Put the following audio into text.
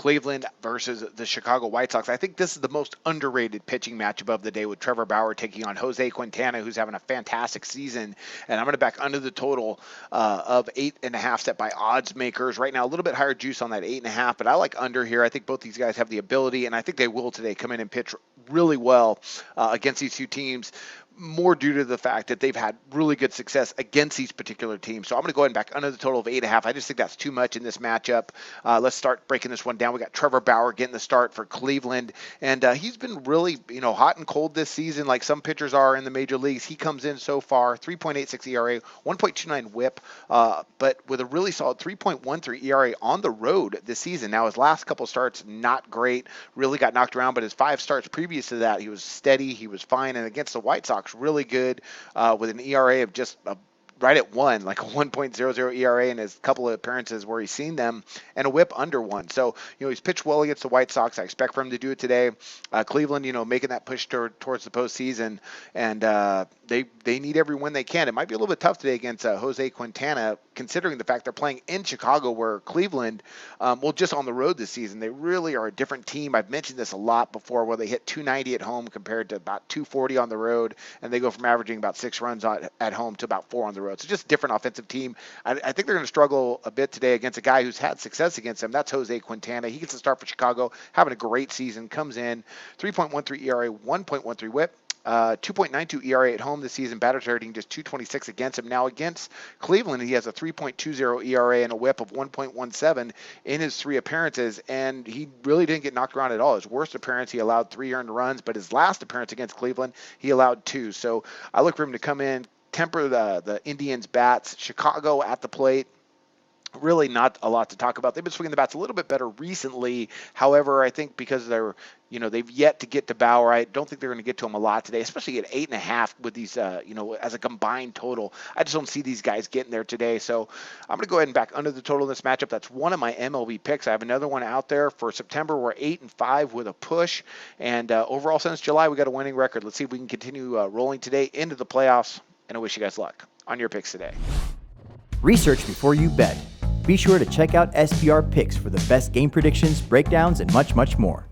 Cleveland versus the Chicago White Sox. I think this is the most underrated pitching matchup of the day, with Trevor Bauer taking on Jose Quintana, who's having a fantastic season. And I'm going to back under the total of 8.5 set by Oddsmakers. Right now, a little bit higher juice on that 8.5, but I like under here. I think both these guys have the ability, and I think they will today come in and pitch really well against these two teams, more due to the fact that they've had really good success against these particular teams. So I'm going to go ahead and back under the total of 8.5. I just think that's too much in this matchup. Let's start breaking this one down. We got Trevor Bauer getting the start for Cleveland, and he's been really, hot and cold this season, like some pitchers are in the major leagues. He comes in so far 3.86 ERA, 1.29 WHIP, but with a really solid 3.13 ERA on the road this season. Now his last couple starts not great, really got knocked around, but his 5 starts previous to that, he was steady, he was fine, and against the White Sox, really good with an ERA of just right at 1, like a 1.00 ERA in his couple of appearances where he's seen them, and a whip under 1. So, he's pitched well against the White Sox. I expect for him to do it today. Cleveland, making that push towards the postseason, and they need every win they can. It might be a little bit tough today against Jose Quintana, considering the fact they're playing in Chicago, where Cleveland, just on the road this season, they really are a different team. I've mentioned this a lot before, where they hit 290 at home compared to about 240 on the road, and they go from averaging about 6 runs at home to about 4 on the road. So just a different offensive team. I think they're going to struggle a bit today against a guy who's had success against them. That's Jose Quintana. He gets to start for Chicago, having a great season, comes in 3.13 ERA, 1.13 WHIP. 2.92 ERA at home this season, batters rating just 226 against him. Now against Cleveland, he has a 3.20 ERA and a whip of 1.17 in his 3 appearances, and he really didn't get knocked around at all. His worst appearance, he allowed 3 earned runs, but his last appearance against Cleveland, he allowed 2. So I look for him to come in, temper the Indians' bats. Chicago at the plate, really not a lot to talk about. They've been swinging the bats a little bit better recently. However, I think because they've yet to get to Bauer, I don't think they're going to get to him a lot today, especially at 8.5 with these, as a combined total. I just don't see these guys getting there today. So I'm going to go ahead and back under the total in this matchup. That's one of my MLB picks. I have another one out there for September. We're 8-5 with a push. And overall, since July, we got a winning record. Let's see if we can continue rolling today into the playoffs. And I wish you guys luck on your picks today. Research before you bet. Be sure to check out SPR Picks for the best game predictions, breakdowns, and much, much more.